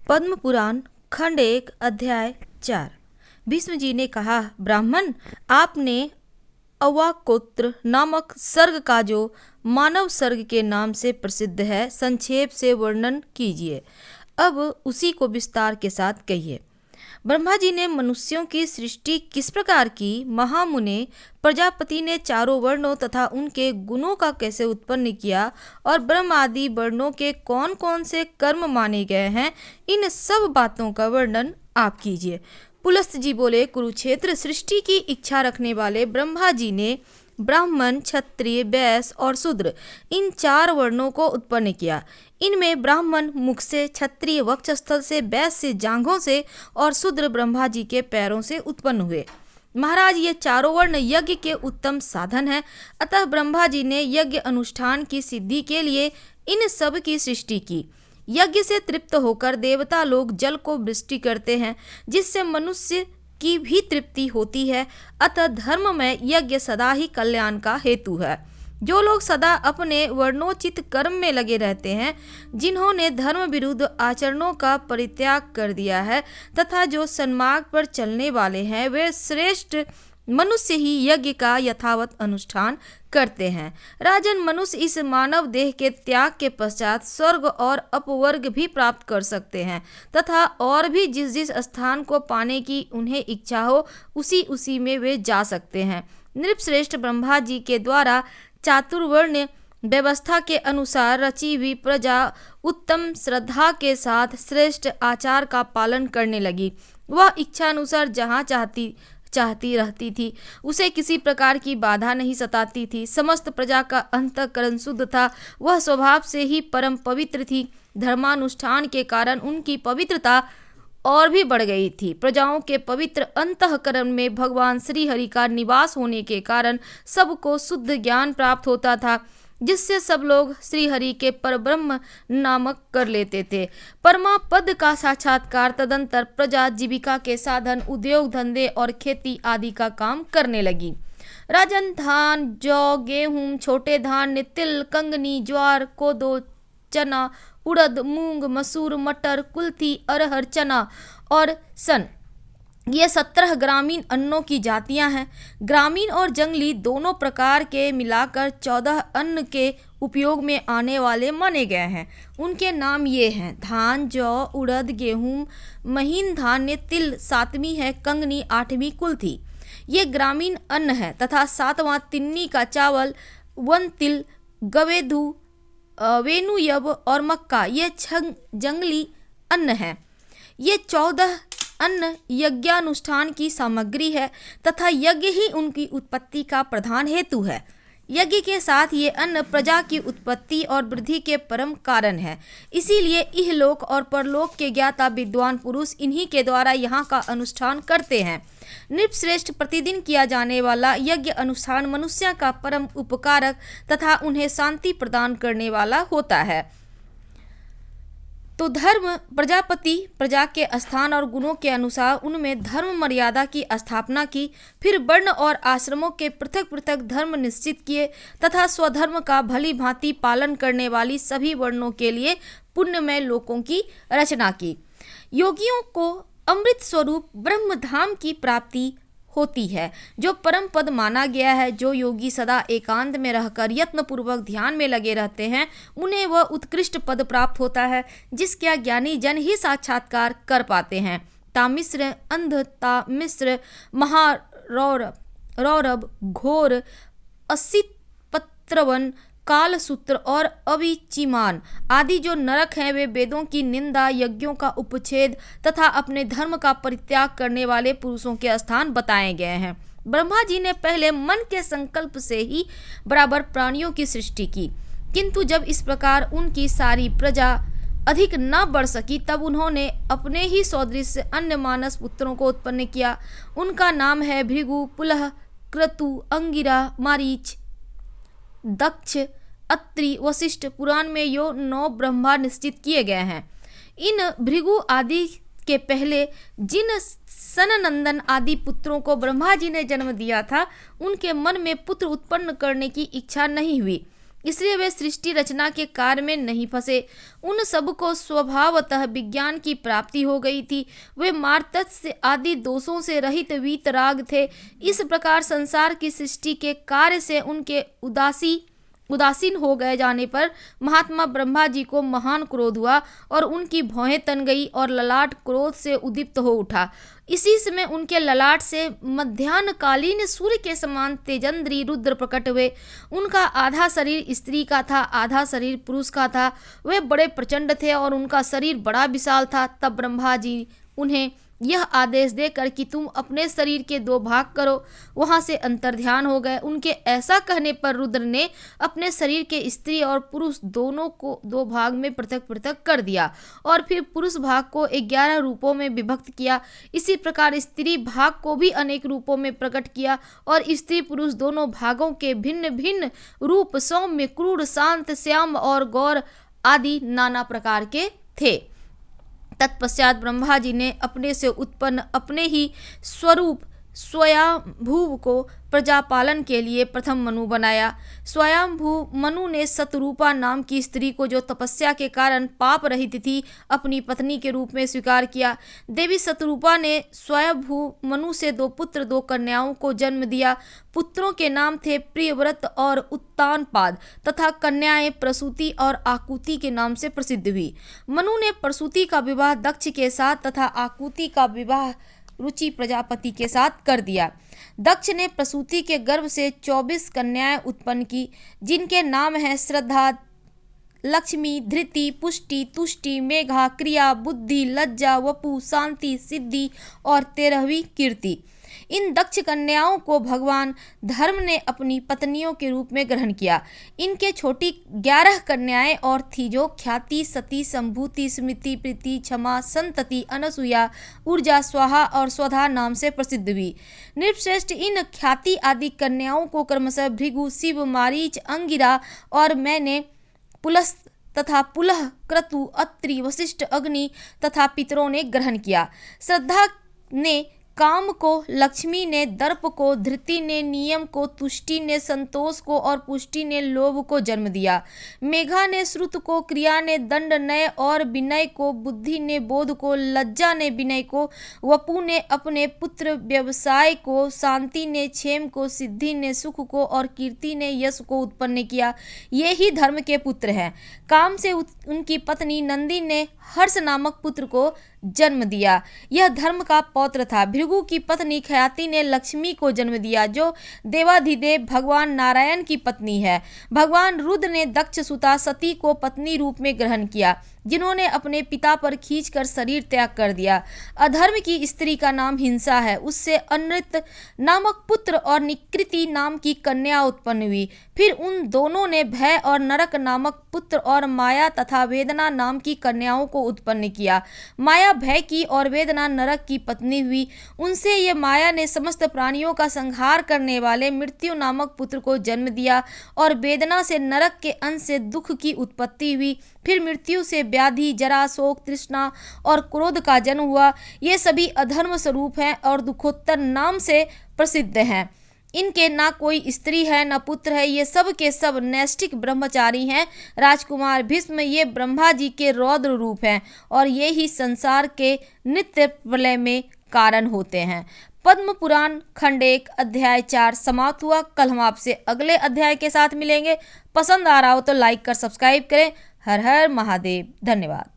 पद्म पुराण खंड 1 अध्याय 4। भीष्म जी ने कहा, ब्राह्मण, आपने अवाकोत्र नामक सर्ग का जो मानव सर्ग के नाम से प्रसिद्ध है, संक्षेप से वर्णन कीजिए। अब उसी को विस्तार के साथ कहिए। ब्रह्मा जी ने मनुष्यों की सृष्टि किस प्रकार की, महामुने प्रजापति ने चारों वर्णों तथा उनके गुणों का कैसे उत्पन्न किया और ब्रह्म आदि वर्णों के कौन कौन से कर्म माने गए हैं, इन सब बातों का वर्णन आप कीजिए। पुलस्त जी बोले, कुरुक्षेत्र सृष्टि की इच्छा रखने वाले ब्रह्मा जी ने ब्राह्मण, क्षत्रिय, वैश्य और शूद्र इन 4 वर्णों को उत्पन्न किया। इनमें ब्राह्मण मुख से, क्षत्रिय वक्षस्थल से, वैश्य जांघों से और शूद्र ब्रह्मा जी के पैरों से उत्पन्न हुए। महाराज, ये चारों वर्ण यज्ञ के उत्तम साधन हैं, अतः ब्रह्मा जी ने यज्ञ अनुष्ठान की सिद्धि के लिए इन सब की सृष्टि की। यज्ञ से तृप्त होकर देवता लोग जल को वृष्टि करते हैं, जिससे मनुष्य की भी तृप्ति होती है। अतः धर्म में यज्ञ सदा ही कल्याण का हेतु है। जो लोग सदा अपने वर्णोचित कर्म में लगे रहते हैं, जिन्होंने धर्म विरुद्ध आचरणों का परित्याग कर दिया है तथा जो सन्मार्ग पर चलने वाले हैं, वे श्रेष्ठ मनुष्य ही यज्ञ का यथावत अनुष्ठान करते हैं। राजन, मनुष्य इस मानव देह के त्याग के पश्चात स्वर्ग और अपवर्ग भी प्राप्त कर सकते हैं तथा और भी जिस जिस स्थान को पाने की उन्हें इच्छा हो, उसी उसी में वे जा सकते हैं। नृपश्रेष्ठ ब्रह्मा जी के द्वारा चातुर्वर्ण व्यवस्था के अनुसार रची हुई प्रजा उत्तम श्रद्धा के साथ श्रेष्ठ आचार का पालन करने लगी। वह इच्छा अनुसार जहाँ चाहती रहती थी, उसे किसी प्रकार की बाधा नहीं सताती थी। समस्त प्रजा का अंतःकरण शुद्ध था, वह स्वभाव से ही परम पवित्र थी। धर्मानुष्ठान के कारण उनकी पवित्रता और भी बढ़ गई थी। प्रजाओं के पवित्र अंतःकरण में भगवान श्री हरि का निवास होने के कारण सबको शुद्ध ज्ञान प्राप्त होता था, जिससे सब लोग श्री हरि के परब्रह्म नामक कर लेते थे। परमा पद का साक्षात्कार तदंतर प्रजा जीविका के साधन, उद्योग धंधे और खेती आदि का काम करने लगी। राजन, धान, जौ, गेहूं, छोटे धान्य, तिल, कंगनी, ज्वार, कोदो, चना, उड़द, मूंग, मसूर, मटर, कुल्थी, अरहर, चना और सन, ये 17 ग्रामीण अन्नों की जातियां हैं। ग्रामीण और जंगली दोनों प्रकार के मिलाकर 14 अन्न के उपयोग में आने वाले माने गए हैं। उनके नाम ये हैं: धान, जौ, उड़द, गेहूं, महीन धान्य, तिल 7वीं है, कंगनी 8वीं, कुल्थी ये ग्रामीण अन्न है तथा 7वां तिन्नी का चावल, वन तिल, गवेदू, वेणुयब और मक्का ये जंगली अन्न है। ये 14 अन्न यज्ञानुष्ठान की सामग्री है तथा यज्ञ ही उनकी उत्पत्ति का प्रधान हेतु है। यज्ञ के साथ ये अन्न प्रजा की उत्पत्ति और वृद्धि के परम कारण है। इसीलिए इहलोक और परलोक के ज्ञाता विद्वान पुरुष इन्हीं के द्वारा यहाँ का अनुष्ठान करते हैं। नृपश्रेष्ठ प्रतिदिन किया जाने वाला यज्ञ अनुष्ठान मनुष्य का परम उपकारक तथा उन्हें शांति प्रदान करने वाला होता है। तो धर्म प्रजापति प्रजा के स्थान और गुणों के अनुसार उनमें धर्म मर्यादा की स्थापना की, फिर वर्ण और आश्रमों के पृथक पृथक धर्म निश्चित किए तथा स्वधर्म का भली भांति पालन करने वाली सभी वर्णों के लिए पुण्यमय लोकों की रचना की। योगियों को अमृत स्वरूप ब्रह्म धाम की प्राप्ति होती है, जो परम पद माना गया है। जो योगी सदा एकांत में रहकर यत्न पूर्वक ध्यान में लगे रहते हैं, उन्हें वह उत्कृष्ट पद प्राप्त होता है, जिसका ज्ञानी जन ही साक्षात्कार कर पाते हैं। तामिश्र, अंध, तामिश्र, महारौरव, घोर, असित, पत्रवन, कालसूत्र और अविचिमान आदि जो नरक हैं, वे वेदों की निंदा, यज्ञों का उपच्छेद तथा अपने धर्म का परित्याग करने वाले पुरुषों के स्थान बताए गए हैं। ब्रह्मा जी ने पहले मन के संकल्प से ही बराबर प्राणियों की सृष्टि की, किंतु जब इस प्रकार उनकी सारी प्रजा अधिक न बढ़ सकी, तब उन्होंने अपने ही सदृश अन्य मानस पुत्रों को उत्पन्न किया। उनका नाम है भृगु, पुलह, क्रतु, अंगिरा, मारीच, दक्ष, अत्रि, वशिष्ठ। पुराण में यो 9 ब्रह्मा निश्चित किए गए हैं। इन भृगु आदि के पहले जिन सननंदन आदि पुत्रों को ब्रह्मा जी ने जन्म दिया था, उनके मन में पुत्र उत्पन्न करने की इच्छा नहीं हुई। इसलिए वे सृष्टि रचना के कार्य में नहीं फंसे। उन सबको स्वभावतः विज्ञान की प्राप्ति हो गई थी। वे मार्तस्य आदि दोषों से रहित वीतराग थे। इस प्रकार संसार की सृष्टि के कार्य से उनके उदासीन हो गए जाने पर महात्मा ब्रह्मा जी को महान क्रोध हुआ और उनकी भौहें तन गई और ललाट क्रोध से उद्दीप्त हो उठा। इसी समय उनके ललाट से मध्याह्नकालीन सूर्य के समान तेजंद्री रुद्र प्रकट हुए। उनका आधा शरीर स्त्री का था, आधा शरीर पुरुष का था। वे बड़े प्रचंड थे और उनका शरीर बड़ा विशाल था। तब ब्रह्मा जी उन्हें यह आदेश देकर कि तुम अपने शरीर के 2 भाग करो, वहां से अंतर्ध्यान हो गए। उनके ऐसा कहने पर रुद्र ने अपने शरीर के स्त्री और पुरुष दोनों को 2 भाग में पृथक पृथक कर दिया और फिर पुरुष भाग को 11 रूपों में विभक्त किया। इसी प्रकार स्त्री भाग को भी अनेक रूपों में प्रकट किया और स्त्री पुरुष दोनों भागों के भिन्न भिन्न रूप सौम्य, क्रूर, शांत, श्याम और गौर आदि नाना प्रकार के थे। तत्पश्चात ब्रह्मा जी ने अपने से उत्पन्न अपने ही स्वरूप स्वयंभू को प्रजापालन के लिए प्रथम मनु बनाया। स्वयंभू मनु ने शतरूपा नाम की स्त्री को, जो तपस्या के कारण पाप रहित थी, अपनी पत्नी के रूप में स्वीकार किया। देवी शतरूपा ने स्वयंभू मनु से 2 पुत्र 2 कन्याओं को जन्म दिया। पुत्रों के नाम थे प्रियव्रत और उत्तानपाद तथा कन्याएं प्रसूति और आकुति के नाम से प्रसिद्ध हुई। मनु ने प्रसूति का विवाह दक्ष के साथ तथा आकुति का विवाह रुचि प्रजापति के साथ कर दिया। दक्ष ने प्रसूति के गर्भ से 24 कन्याएं उत्पन्न की, जिनके नाम हैं श्रद्धा, लक्ष्मी, धृति, पुष्टि, तुष्टि, मेघा, क्रिया, बुद्धि, लज्जा, वपु, शांति, सिद्धि और 13वीं कीर्ति। इन दक्ष कन्याओं को भगवान धर्म ने अपनी पत्नियों के रूप में ग्रहण किया। इनके छोटी 11 कन्याएं और थी, जो ख्याति, सती, संभूति, स्मृति, प्रीति, क्षमा, संतति, अनसुया, ऊर्जा, स्वाहा और स्वधा नाम से प्रसिद्ध हुई। नृपश्रेष्ठ इन ख्याति आदि कन्याओं को क्रमशः भृगु, शिव, मारीच, अंगिरा और मैंने पुलस तथा पुलह, क्रतु, अत्रि, वशिष्ठ, अग्नि तथा पितरों ने ग्रहण किया। श्रद्धा ने काम को, लक्ष्मी ने दर्प को, धृति ने नियम को, तुष्टि ने संतोष को और पुष्टि ने लोभ को जन्म दिया। मेघा ने श्रुत को, क्रिया ने दंड, नय और विनय को, बुद्धि ने बोध को, लज्जा ने विनय को, वपु ने अपने पुत्र व्यवसाय को, शांति ने क्षेम को, सिद्धि ने सुख को और कीर्ति ने यश को उत्पन्न किया। ये ही धर्म के पुत्र हैं। काम से उनकी पत्नी नंदी ने हर्ष नामक पुत्र को जन्म दिया। यह धर्म का पौत्र था। भृगु की पत्नी ख्याति ने लक्ष्मी को जन्म दिया, जो देवाधिदेव भगवान नारायण की पत्नी है। भगवान रुद्र ने दक्ष सुता सती को पत्नी रूप में ग्रहण किया, जिन्होंने अपने पिता पर खींचकर शरीर त्याग कर दिया। अधर्म की स्त्री का नाम हिंसा है। उससे अनृत नामक पुत्र और निकृति नाम की कन्या उत्पन्न हुई। फिर उन दोनों ने भय और नरक नामक पुत्र और माया तथा वेदना नाम की कन्याओं को उत्पन्न किया। माया भय की और वेदना नरक की पत्नी हुई। उनसे ये माया ने समस्त प्राणियों का संहार करने वाले मृत्यु नामक पुत्र को जन्म दिया और वेदना से नरक के अंश से दुख की उत्पत्ति हुई। फिर मृत्यु से व्याधि, जरा, शोक, तृष्णा और क्रोध का जन्म हुआ। ये सभी अधर्म स्वरूप हैं और दुखोत्तर नाम से प्रसिद्ध हैं। इनके ना कोई स्त्री है न पुत्र है। ये सब के सब नैष्ठिक ब्रह्मचारी हैं। राजकुमार भीष्म, ये ब्रह्मा जी के रौद्र रूप हैं और ये ही संसार के नित्य प्रलय में कारण होते हैं। पद्म पुराण खंड 1 अध्याय 4 समाप्त हुआ। कल हम आपसे अगले अध्याय के साथ मिलेंगे। पसंद आ रहा हो तो लाइक कर सब्सक्राइब करें। हर हर महादेव। धन्यवाद।